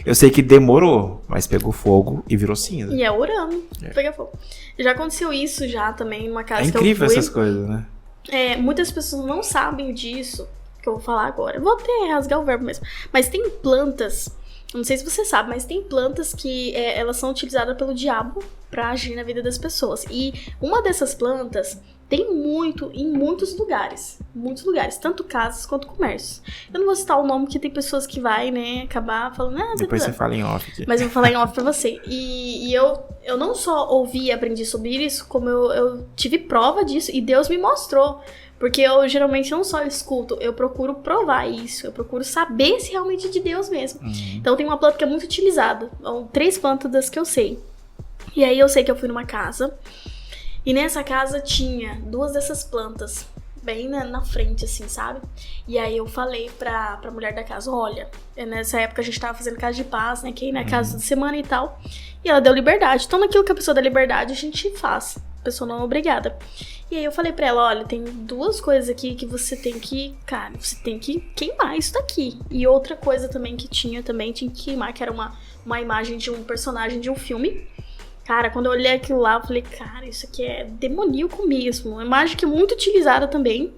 Eu sei que demorou, mas pegou fogo e virou cinza. E orando, pegar fogo. Já aconteceu isso já também numa casa que eu fui. É incrível essas coisas, né? Muitas pessoas não sabem disso, que eu vou falar agora. Vou até rasgar o verbo mesmo. Mas tem plantas, não sei se você sabe, mas tem plantas que elas são utilizadas pelo diabo pra agir na vida das pessoas. E uma dessas plantas tem em muitos lugares, tanto casas quanto comércios. Eu não vou citar o nome, porque tem pessoas que vai, né, acabar falando... Depois você fala em off aqui. Mas eu vou falar em off pra você. E eu não só ouvi e aprendi sobre isso, como eu tive prova disso e Deus me mostrou. Porque eu geralmente não só escuto, eu procuro provar isso, eu procuro saber se realmente é de Deus mesmo. Então tem uma planta que é muito utilizada, 3 plantas das que eu sei. E aí eu sei que eu fui numa casa... E nessa casa tinha 2 dessas plantas, bem na frente, assim, sabe? E aí eu falei pra mulher da casa, olha, nessa época a gente tava fazendo casa de paz, né? Que aí na casa de semana e tal. E ela deu liberdade. Então naquilo que a pessoa dá liberdade, a gente faz. A pessoa não é obrigada. E aí eu falei pra ela, olha, tem 2 coisas aqui que você tem que, cara, você tem que queimar isso daqui. E outra coisa também que tinha que queimar, que era uma imagem de um personagem de um filme. Cara, quando eu olhei aquilo lá, eu falei, cara, isso aqui é demoníaco mesmo. Uma imagem que é muito utilizada também,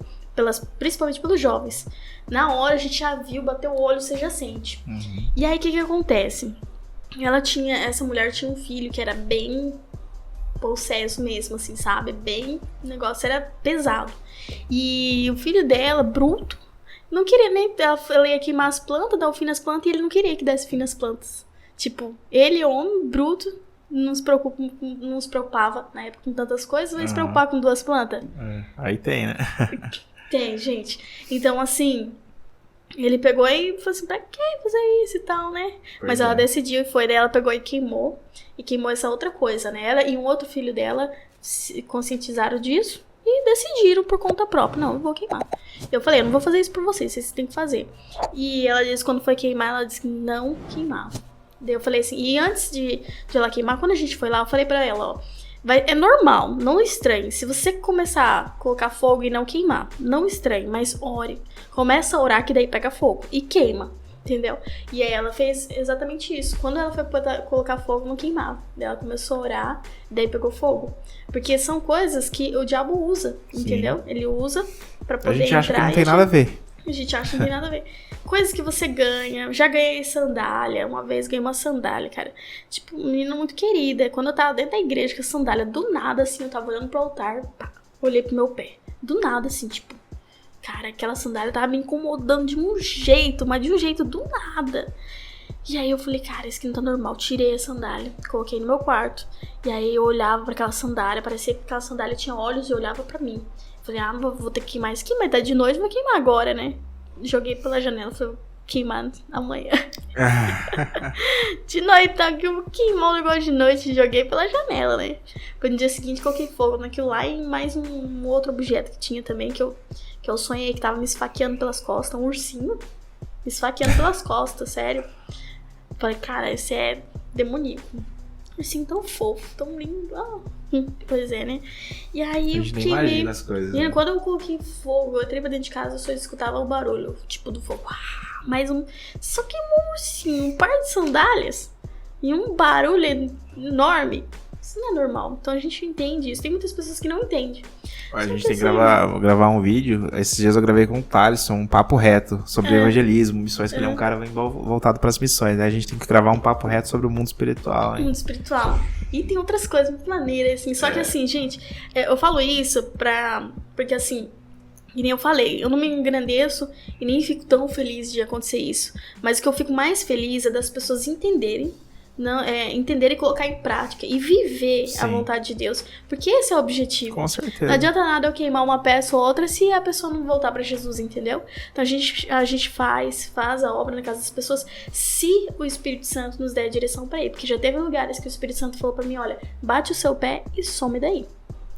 principalmente pelos jovens. Na hora a gente já viu, bateu o olho, você já sente. E aí, o que acontece? Essa mulher tinha um filho que era bem possesso mesmo, assim, sabe? O negócio era pesado. E o filho dela, bruto, não queria nem... Ela ia queimar as plantas, dar o fim nas plantas, e ele não queria que desse fim nas plantas. Tipo, ele, homem, bruto... Não se preocupava na época com tantas coisas, vai se preocupar com 2 plantas. Aí tem, né? Tem, gente. Então, assim, ele pegou e falou assim, pra que fazer isso e tal, né? Mas ela decidiu e foi, daí ela pegou e queimou essa outra coisa, né? Ela e um outro filho dela se conscientizaram disso e decidiram por conta própria, não, eu vou queimar. Eu falei, eu não vou fazer isso por vocês têm que fazer. E ela disse, quando foi queimar, ela disse que não queimava. Daí eu falei assim, e antes de ela queimar, quando a gente foi lá, eu falei pra ela, ó, é normal, não estranhe. Se você começar a colocar fogo e não queimar, não estranhe, mas ore. Começa a orar que daí pega fogo e queima, entendeu? E aí ela fez exatamente isso. Quando ela foi colocar fogo, não queimava. Daí ela começou a orar, daí pegou fogo. Porque são coisas que o diabo usa, entendeu? Ele usa pra poder entrar. A gente acha que não tem nada a ver. A gente acha que não tem nada a ver. Coisas que você ganha. Já ganhei sandália. Uma vez ganhei uma sandália, cara. Tipo, menina muito querida. Quando eu tava dentro da igreja com a sandália, do nada, assim, eu tava olhando pro altar, pá, olhei pro meu pé. Do nada, assim, tipo... Cara, aquela sandália tava me incomodando de um jeito, mas de um jeito do nada. E aí eu falei, cara, isso aqui não tá normal. Tirei a sandália, coloquei no meu quarto. E aí eu olhava pra aquela sandália, parecia que aquela sandália tinha olhos e olhava pra mim. Falei, não vou ter que queimar isso aqui, mas tá de noite, vou queimar agora, né? Joguei pela janela, falei, queimar amanhã. De noite, tá? Que eu vou queimar o negócio de noite, joguei pela janela, né? No dia seguinte, coloquei fogo naquilo lá e mais um outro objeto que tinha também, que eu sonhei, que tava me esfaqueando pelas costas, um ursinho me esfaqueando pelas costas, sério. Falei, cara, esse é demoníaco. Ursinho tão fofo, tão lindo. Pois é, né? E aí a gente nem imagina as coisas. E quando eu coloquei fogo, eu entrei pra dentro de casa, eu só escutava o barulho, tipo, do fogo. Só que um ursinho, um par de sandálias e um barulho enorme. Isso não é normal. Então a gente entende isso. Tem muitas pessoas que não entendem. A gente tem que gravar um vídeo. Esses dias eu gravei com o Thaleson, um papo reto sobre evangelismo, missões, que ele é um cara bem voltado para as missões, né? A gente tem que gravar um papo reto sobre o mundo espiritual, hein? Mundo espiritual. E tem outras coisas muito maneiras, assim. Só que assim, gente, eu falo isso porque assim, e nem eu falei, eu não me engrandeço e nem fico tão feliz de acontecer isso. Mas o que eu fico mais feliz é das pessoas entenderem, entender e colocar em prática e viver a vontade de Deus, porque esse é o objetivo. Com certeza. Não adianta nada eu queimar uma peça ou outra se a pessoa não voltar pra Jesus, entendeu? Então a gente faz a obra na casa das pessoas se o Espírito Santo nos der a direção pra ir, porque já teve lugares que o Espírito Santo falou pra mim, olha, bate o seu pé e some daí.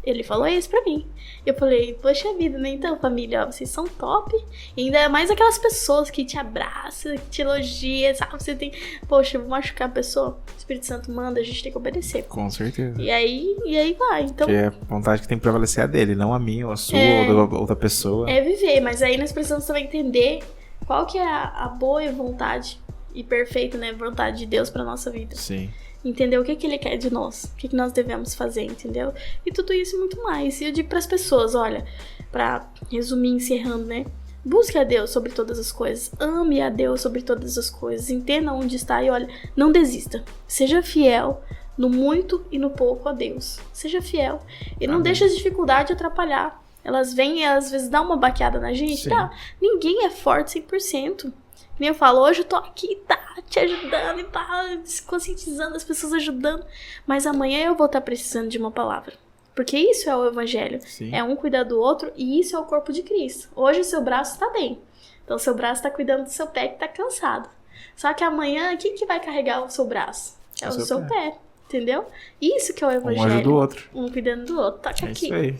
Ele falou isso pra mim. Eu falei, poxa vida, né? Então, família, ó, vocês são top. E ainda mais aquelas pessoas que te abraçam, que te elogiam, sabe? Você tem... Poxa, eu vou machucar a pessoa. O Espírito Santo manda, a gente tem que obedecer. Com certeza. E aí vai, então... Porque a vontade que tem que prevalecer a dele, não a minha, ou a sua, ou da outra pessoa. É viver, mas aí nós precisamos também entender qual que é a boa vontade e perfeita, né? Vontade de Deus pra nossa vida. Sim. Entender o que ele quer de nós, o que nós devemos fazer, entendeu? E tudo isso e muito mais. E eu digo pras pessoas, olha, pra resumir, encerrando, né? Busque a Deus sobre todas as coisas. Ame a Deus sobre todas as coisas. Entenda onde está e olha, não desista. Seja fiel no muito e no pouco a Deus. Seja fiel. E não deixe as dificuldades atrapalhar. Elas vêm e às vezes dão uma baqueada na gente. Tá? Ninguém é forte 100%. Nem eu falo, hoje eu tô aqui, tá, te ajudando e pá, conscientizando as pessoas, ajudando. Mas amanhã eu vou estar precisando de uma palavra. Porque isso é o evangelho. Sim. É um cuidar do outro e isso é o corpo de Cristo. Hoje o seu braço tá bem. Então o seu braço tá cuidando do seu pé que tá cansado. Só que amanhã, quem que vai carregar o seu braço? É o seu pé. Entendeu? Isso que é o evangelho. Um ajuda o outro. Um cuidando do outro. Toca aqui. Isso aí.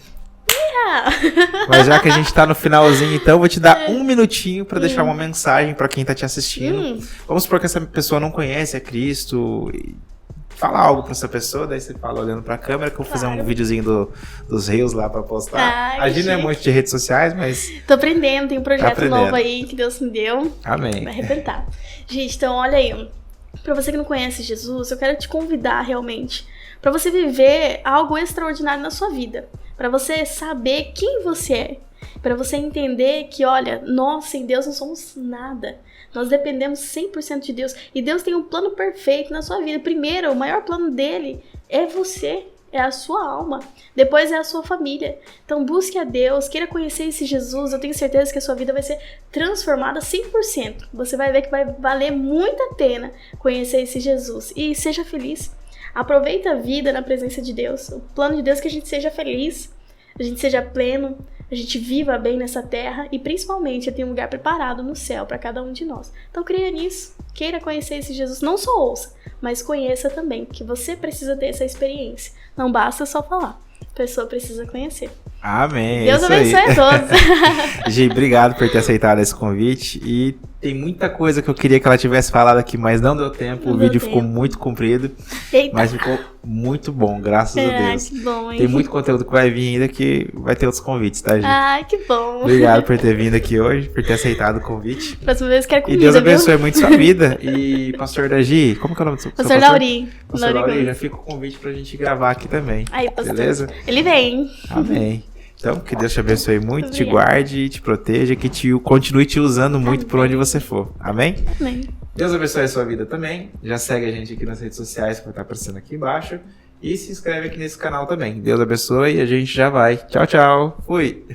Mas já que a gente tá no finalzinho, então eu vou te dar um minutinho pra deixar uma mensagem pra quem tá te assistindo. Vamos supor que essa pessoa não conhece a Cristo. Fala algo pra essa pessoa, daí você fala olhando pra câmera, que eu vou fazer um videozinho dos Reels lá pra postar. A gente não é muito de redes sociais, mas... Tô aprendendo, tem um projeto novo aí que Deus me deu. Amém. Vai arrebentar. Gente, então olha aí, pra você que não conhece Jesus, eu quero te convidar realmente pra você viver algo extraordinário na sua vida. Pra você saber quem você é. Pra você entender que, olha, nós sem Deus não somos nada. Nós dependemos 100% de Deus. E Deus tem um plano perfeito na sua vida. Primeiro, o maior plano dele é você. É a sua alma. Depois é a sua família. Então busque a Deus, queira conhecer esse Jesus. Eu tenho certeza que a sua vida vai ser transformada 100%. Você vai ver que vai valer muito a pena conhecer esse Jesus. E seja feliz. Aproveita a vida na presença de Deus. O plano de Deus é que a gente seja feliz, a gente seja pleno, a gente viva bem nessa terra e principalmente tem um lugar preparado no céu para cada um de nós. Então creia nisso, queira conhecer esse Jesus, não só ouça, mas conheça também, que você precisa ter essa experiência. Não basta só falar, a pessoa precisa conhecer. Amém. Deus abençoe a todos. Gi, obrigado por ter aceitado esse convite. E tem muita coisa que eu queria que ela tivesse falado aqui, mas não deu tempo. O vídeo ficou muito comprido. Eita. Mas ficou muito bom, graças a Deus. Que bom, hein? Tem muito conteúdo que vai vir ainda, que vai ter outros convites, tá, Gi? Ai, que bom. Obrigado por ter vindo aqui hoje, por ter aceitado o convite. Próxima vez quero comida, E Deus abençoe viu? muito sua vida. E pastor da Gi, como que é o nome do seu pastor? Lauri. Pastor Lauri, já fica o convite pra gente gravar aqui também. Aí, pastor. Beleza? Ele vem. Amém. Então, que Deus te abençoe muito, te Obrigada. guarde, te proteja, que continue te usando muito por onde você for. Amém? Amém. Deus abençoe a sua vida também. Já segue a gente aqui nas redes sociais, que vai estar aparecendo aqui embaixo. E se inscreve aqui nesse canal também. Deus abençoe e a gente já vai. Tchau, tchau. Fui.